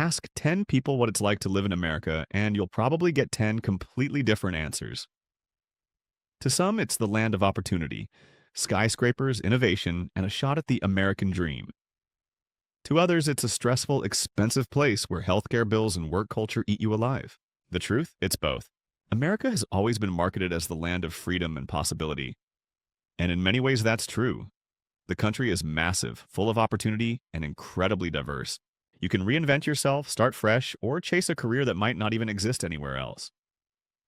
Ask 10 people what it's like to live in America, and you'll probably get 10 completely different answers. To some, it's the land of opportunity, skyscrapers, innovation, and a shot at the American dream. To others, it's a stressful, expensive place where healthcare bills and work culture eat you alive. The truth? It's both. America has always been marketed as the land of freedom and possibility. And in many ways, that's true. The country is massive, full of opportunity, and incredibly diverse. You can reinvent yourself, start fresh, or chase a career that might not even exist anywhere else.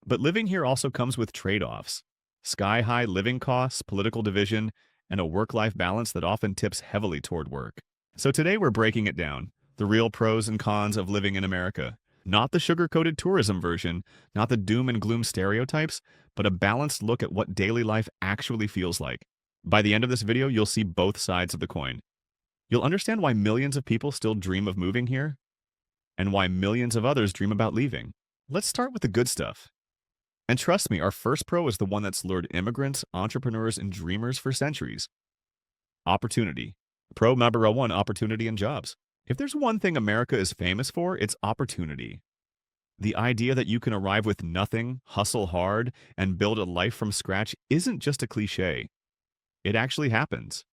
But living here also comes with trade-offs. Sky-high living costs, political division, and a work-life balance that often tips heavily toward work. So today we're breaking it down, the real pros and cons of living in America. Not the sugar-coated tourism version, not the doom and gloom stereotypes, but a balanced look at what daily life actually feels like. By the end of this video, you'll see both sides of the coin. You'll understand why millions of people still dream of moving here, and why millions of others dream about leaving. Let's start with the good stuff. And trust me, our first pro is the one that's lured immigrants, entrepreneurs, and dreamers for centuries. Opportunity. Pro number one, opportunity and jobs. If there's one thing America is famous for, it's opportunity. The idea that you can arrive with nothing, hustle hard, and build a life from scratch isn't just a cliche. It actually happens.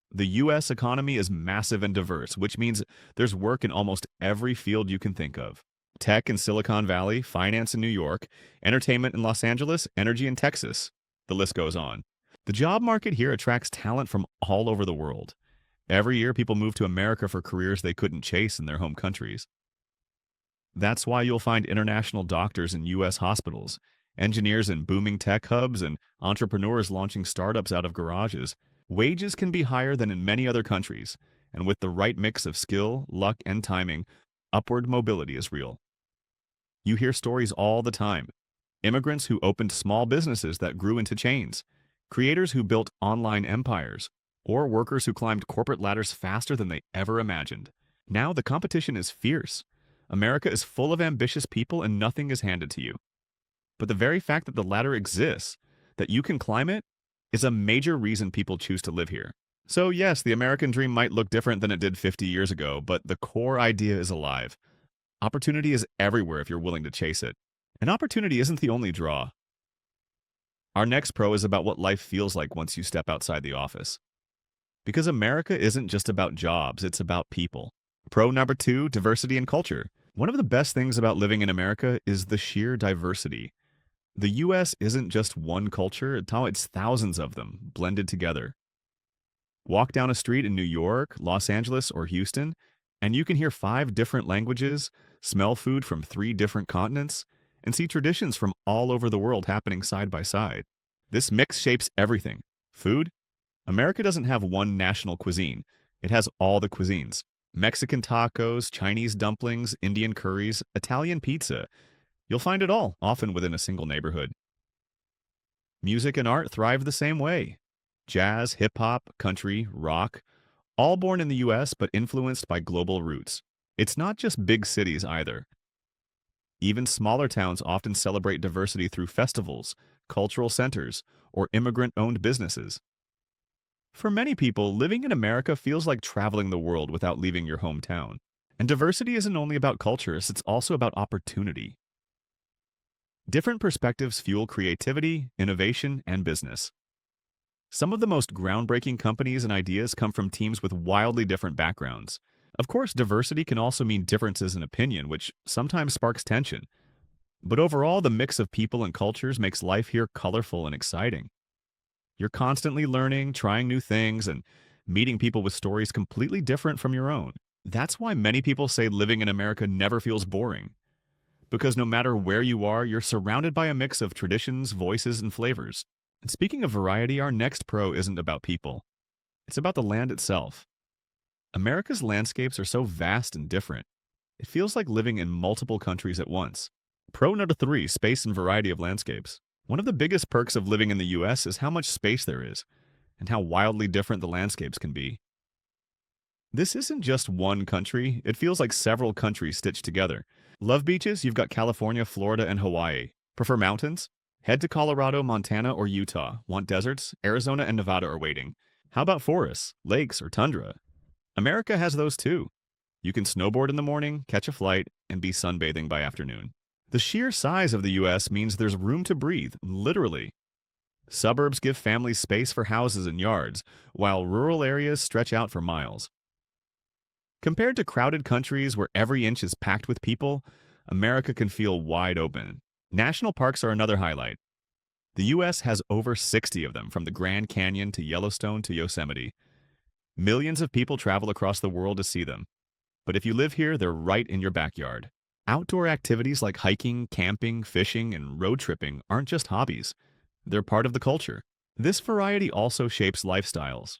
The U.S. economy is massive and diverse, which means there's work in almost every field you can think of. Tech in Silicon Valley, finance in New York, entertainment in Los Angeles, energy in Texas. The list goes on. The job market here attracts talent from all over the world. Every year, people move to America for careers they couldn't chase in their home countries. That's why you'll find international doctors in U.S. hospitals, engineers in booming tech hubs, and entrepreneurs launching startups out of garages. Wages can be higher than in many other countries, and with the right mix of skill, luck, and timing, upward mobility is real. You hear stories all the time. Immigrants who opened small businesses that grew into chains, creators who built online empires, or workers who climbed corporate ladders faster than they ever imagined. Now the competition is fierce. America is full of ambitious people and nothing is handed to you. But the very fact that the ladder exists, that you can climb it, is a major reason people choose to live here. So yes, the American dream might look different than it did 50 years ago, but the core idea is alive. Opportunity is everywhere if you're willing to chase it. And opportunity isn't the only draw. Our next pro is about what life feels like once you step outside the office. Because America isn't just about jobs, it's about people. Pro number two, diversity and culture. One of the best things about living in America is the sheer diversity. The U.S. isn't just one culture, it's thousands of them, blended together. Walk down a street in New York, Los Angeles, or Houston, and you can hear 5 different languages, smell food from 3 different continents, and see traditions from all over the world happening side by side. This mix shapes everything. Food? America doesn't have one national cuisine. It has all the cuisines. Mexican tacos, Chinese dumplings, Indian curries, Italian pizza. You'll find it all, often within a single neighborhood. Music and art thrive the same way. Jazz, hip-hop, country, rock, all born in the U.S. but influenced by global roots. It's not just big cities either. Even smaller towns often celebrate diversity through festivals, cultural centers, or immigrant-owned businesses. For many people, living in America feels like traveling the world without leaving your hometown. And diversity isn't only about cultures, it's also about opportunity. Different perspectives fuel creativity, innovation, and business. Some of the most groundbreaking companies and ideas come from teams with wildly different backgrounds. Of course, diversity can also mean differences in opinion, which sometimes sparks tension. But overall, the mix of people and cultures makes life here colorful and exciting. You're constantly learning, trying new things, and meeting people with stories completely different from your own. That's why many people say living in America never feels boring. Because no matter where you are, you're surrounded by a mix of traditions, voices, and flavors. And speaking of variety, our next pro isn't about people. It's about the land itself. America's landscapes are so vast and different. It feels like living in multiple countries at once. Pro number 3, space and variety of landscapes. One of the biggest perks of living in the U.S. is how much space there is, and how wildly different the landscapes can be. This isn't just one country, it feels like several countries stitched together. Love beaches? You've got California, Florida, and Hawaii. Prefer mountains? Head to Colorado, Montana, or Utah. Want deserts? Arizona and Nevada are waiting. How about forests, lakes, or tundra? America has those too. You can snowboard in the morning, catch a flight, and be sunbathing by afternoon. The sheer size of the US means there's room to breathe, literally. Suburbs give families space for houses and yards, while rural areas stretch out for miles. Compared to crowded countries where every inch is packed with people, America can feel wide open. National parks are another highlight. The US has over 60 of them, from the Grand Canyon to Yellowstone to Yosemite. Millions of people travel across the world to see them. But if you live here, they're right in your backyard. Outdoor activities like hiking, camping, fishing, and road tripping aren't just hobbies. They're part of the culture. This variety also shapes lifestyles.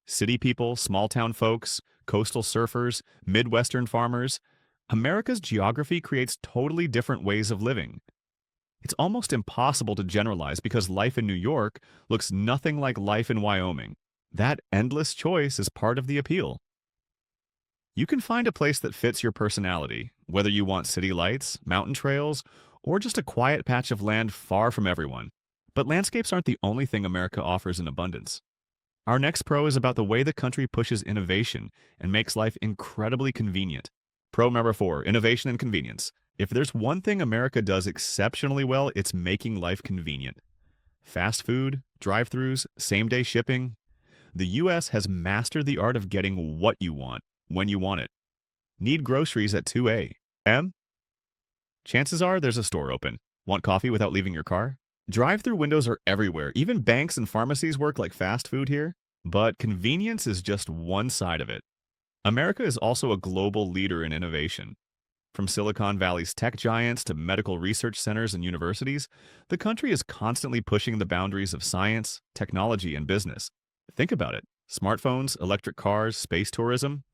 City people, small-town folks, coastal surfers, Midwestern farmers. America's geography creates totally different ways of living. It's almost impossible to generalize because life in New York looks nothing like life in Wyoming. That endless choice is part of the appeal. You can find a place that fits your personality, whether you want city lights, mountain trails, or just a quiet patch of land far from everyone. But landscapes aren't the only thing America offers in abundance. Our next pro is about the way the country pushes innovation and makes life incredibly convenient. Pro number 4, innovation and convenience. If there's one thing America does exceptionally well, it's making life convenient. Fast food, drive-thrus, same-day shipping. The US has mastered the art of getting what you want, when you want it. Need groceries at 2 a.m.? Chances are there's a store open. Want coffee without leaving your car? Drive-through windows are everywhere. Even banks and pharmacies work like fast food here. But convenience is just one side of it. America is also a global leader in innovation. From Silicon Valley's tech giants to medical research centers and universities, the country is constantly pushing the boundaries of science, technology, and business. Think about it. Smartphones, electric cars, space tourism.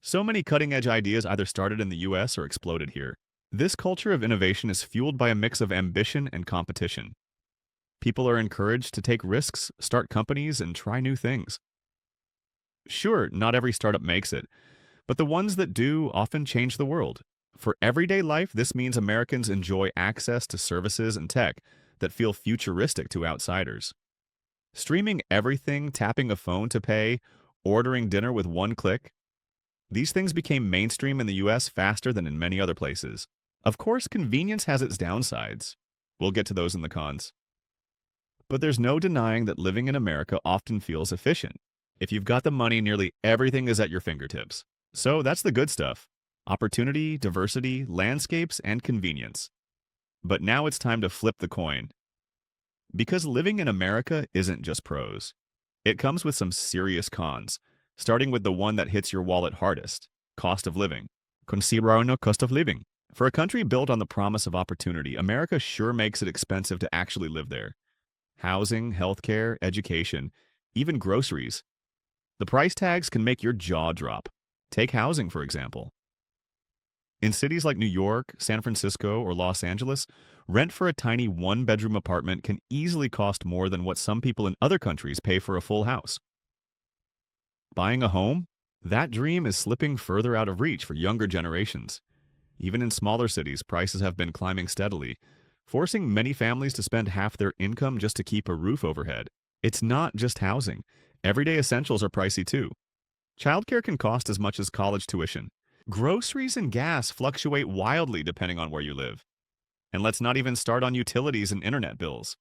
So many cutting-edge ideas either started in the US or exploded here. This culture of innovation is fueled by a mix of ambition and competition. People are encouraged to take risks, start companies, and try new things. Sure, not every startup makes it, but the ones that do often change the world. For everyday life, this means Americans enjoy access to services and tech that feel futuristic to outsiders. Streaming everything, tapping a phone to pay, ordering dinner with one click. These things became mainstream in the US faster than in many other places. Of course, convenience has its downsides. We'll get to those in the cons. But there's no denying that living in America often feels efficient. If you've got the money, nearly everything is at your fingertips. So that's the good stuff. Opportunity, diversity, landscapes, and convenience. But now it's time to flip the coin. Because living in America isn't just pros. It comes with some serious cons, starting with the one that hits your wallet hardest: cost of living. Considerando cost of living. For a country built on the promise of opportunity, America sure makes it expensive to actually live there. Housing, healthcare, education, even groceries. The price tags can make your jaw drop. Take housing, for example. In cities like New York, San Francisco, or Los Angeles, rent for a tiny one-bedroom apartment can easily cost more than what some people in other countries pay for a full house. Buying a home? That dream is slipping further out of reach for younger generations. Even in smaller cities, prices have been climbing steadily, forcing many families to spend half their income just to keep a roof overhead. It's not just housing. Everyday essentials are pricey too. Childcare can cost as much as college tuition. Groceries and gas fluctuate wildly depending on where you live. And let's not even start on utilities and internet bills.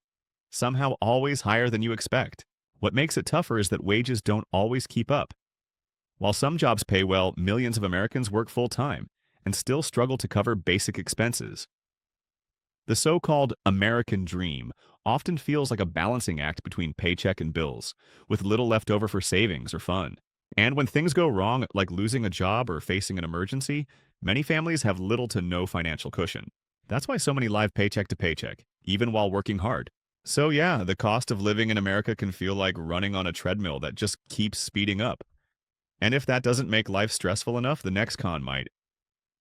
Somehow always higher than you expect. What makes it tougher is that wages don't always keep up. While some jobs pay well, millions of Americans work full-time and still struggle to cover basic expenses. The so-called American dream often feels like a balancing act between paycheck and bills, with little left over for savings or fun. And when things go wrong, like losing a job or facing an emergency, many families have little to no financial cushion. That's why so many live paycheck to paycheck, even while working hard. So yeah, the cost of living in America can feel like running on a treadmill that just keeps speeding up. And if that doesn't make life stressful enough, the next con might.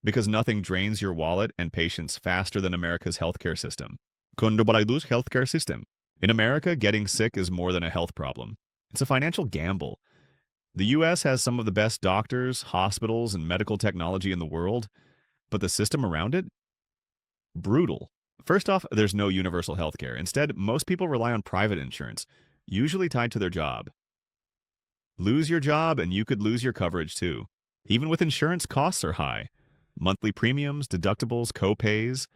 Because nothing drains your wallet and patience faster than America's healthcare system. Condobaraydu's healthcare system. In America, getting sick is more than a health problem. It's a financial gamble. The US has some of the best doctors, hospitals, and medical technology in the world, but the system around it? Brutal. First off, there's no universal healthcare. Instead, most people rely on private insurance, usually tied to their job. Lose your job and you could lose your coverage too. Even with insurance, costs are high. Monthly premiums, deductibles, co-pays.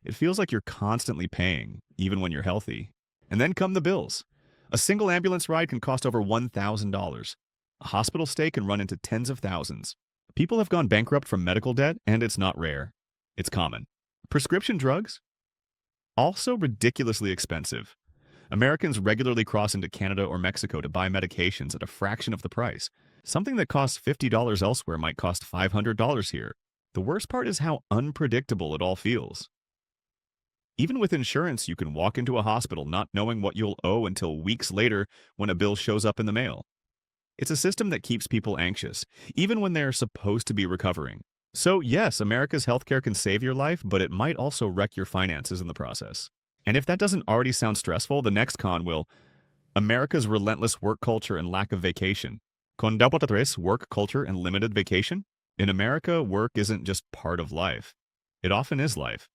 It feels like you're constantly paying, even when you're healthy. And then come the bills. A single ambulance ride can cost over $1,000. A hospital stay can run into tens of thousands. People have gone bankrupt from medical debt, and it's not rare. It's common. Prescription drugs? Also ridiculously expensive. Americans regularly cross into Canada or Mexico to buy medications at a fraction of the price. Something that costs $50 elsewhere might cost $500 here. The worst part is how unpredictable it all feels. Even with insurance, you can walk into a hospital not knowing what you'll owe until weeks later when a bill shows up in the mail. It's a system that keeps people anxious, even when they're supposed to be recovering. So yes, America's healthcare can save your life, but it might also wreck your finances in the process. And if that doesn't already sound stressful, the next con will America's relentless work culture and lack of vacation. Con dapat tres, work culture and limited vacation? In America, work isn't just part of life. It often is life.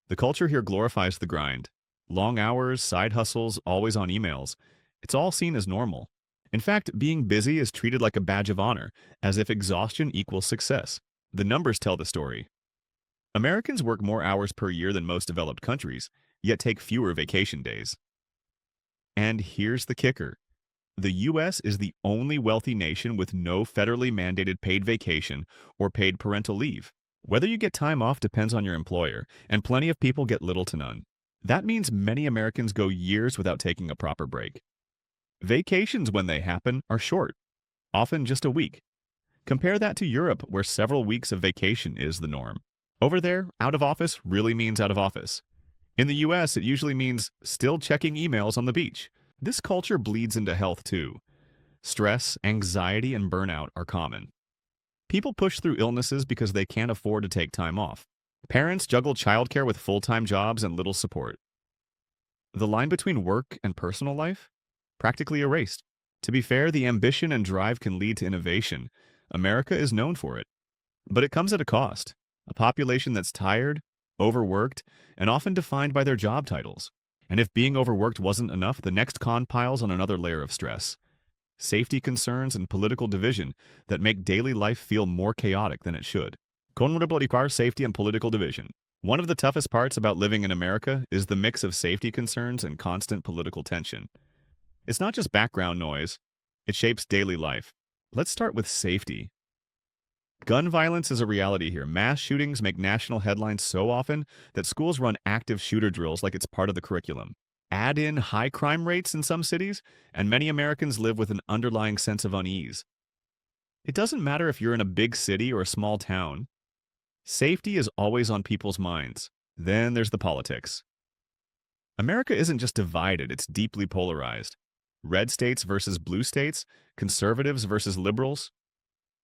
The culture here glorifies the grind. Long hours, side hustles, always on emails. It's all seen as normal. In fact, being busy is treated like a badge of honor, as if exhaustion equals success. The numbers tell the story. Americans work more hours per year than most developed countries, yet take fewer vacation days. And here's the kicker. The U.S. is the only wealthy nation with no federally mandated paid vacation or paid parental leave. Whether you get time off depends on your employer, and plenty of people get little to none. That means many Americans go years without taking a proper break. Vacations, when they happen, are short, often just a week. Compare that to Europe, where several weeks of vacation is the norm. Over there, out of office really means out of office. In the US, it usually means still checking emails on the beach. This culture bleeds into health too. Stress, anxiety, and burnout are common. People push through illnesses because they can't afford to take time off. Parents juggle childcare with full-time jobs and little support. The line between work and personal life? Practically erased. To be fair, the ambition and drive can lead to innovation. America is known for it. But it comes at a cost. A population that's tired, overworked, and often defined by their job titles. And if being overworked wasn't enough, the next con piles on another layer of stress. Safety concerns and political division that make daily life feel more chaotic than it should. Con multiplicar safety and political division. One of the toughest parts about living in America is the mix of safety concerns and constant political tension. It's not just background noise, it shapes daily life. Let's start with safety. Gun violence is a reality here. Mass shootings make national headlines so often that schools run active shooter drills like it's part of the curriculum. Add in high crime rates in some cities, and many Americans live with an underlying sense of unease. It doesn't matter if you're in a big city or a small town. Safety is always on people's minds. Then there's the politics. America isn't just divided, it's deeply polarized. Red states versus blue states, conservatives versus liberals.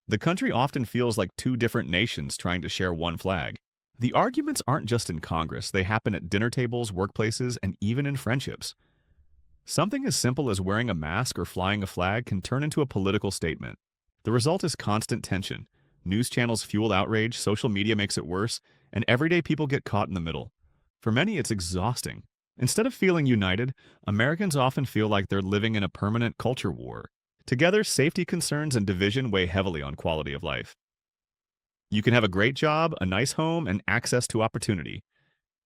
The country often feels like two different nations trying to share one flag. The arguments aren't just in Congress, they happen at dinner tables, workplaces, and even in friendships. Something as simple as wearing a mask or flying a flag can turn into a political statement. The result is constant tension. News channels fuel outrage, social media makes it worse, and everyday people get caught in the middle. For many, it's exhausting. Instead of feeling united, Americans often feel like they're living in a permanent culture war. Together, safety concerns and division weigh heavily on quality of life. You can have a great job, a nice home, and access to opportunity.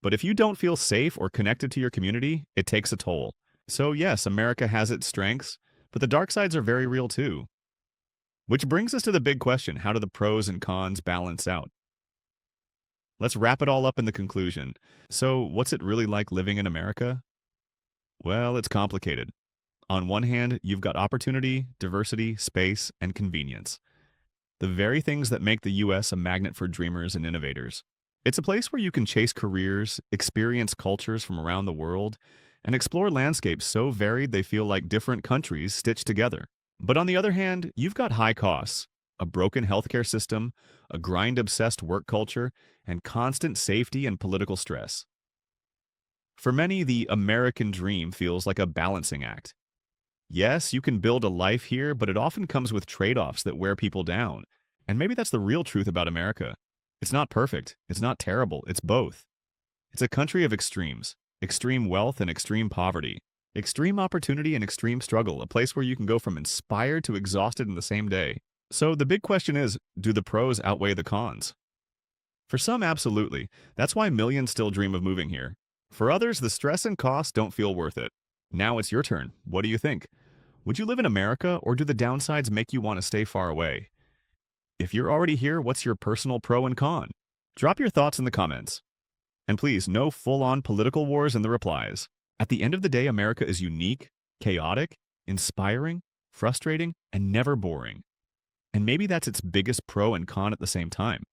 But if you don't feel safe or connected to your community, it takes a toll. So yes, America has its strengths, but the dark sides are very real too. Which brings us to the big question: how do the pros and cons balance out? Let's wrap it all up in the conclusion. So, what's it really like living in America? Well, it's complicated. On one hand, you've got opportunity, diversity, space, and convenience. The very things that make the US a magnet for dreamers and innovators. It's a place where you can chase careers, experience cultures from around the world, and explore landscapes so varied they feel like different countries stitched together. But on the other hand, you've got high costs, a broken healthcare system, a grind-obsessed work culture, and constant safety and political stress. For many, the American dream feels like a balancing act. Yes, you can build a life here, but it often comes with trade-offs that wear people down. And maybe that's the real truth about America. It's not perfect, it's not terrible, it's both. It's a country of extremes, extreme wealth and extreme poverty, extreme opportunity and extreme struggle, a place where you can go from inspired to exhausted in the same day. So the big question is, do the pros outweigh the cons? For some, absolutely. That's why millions still dream of moving here. For others, the stress and cost don't feel worth it. Now it's your turn. What do you think? Would you live in America, or do the downsides make you want to stay far away? If you're already here, what's your personal pro and con? Drop your thoughts in the comments. And please, no full-on political wars in the replies. At the end of the day, America is unique, chaotic, inspiring, frustrating, and never boring. And maybe that's its biggest pro and con at the same time.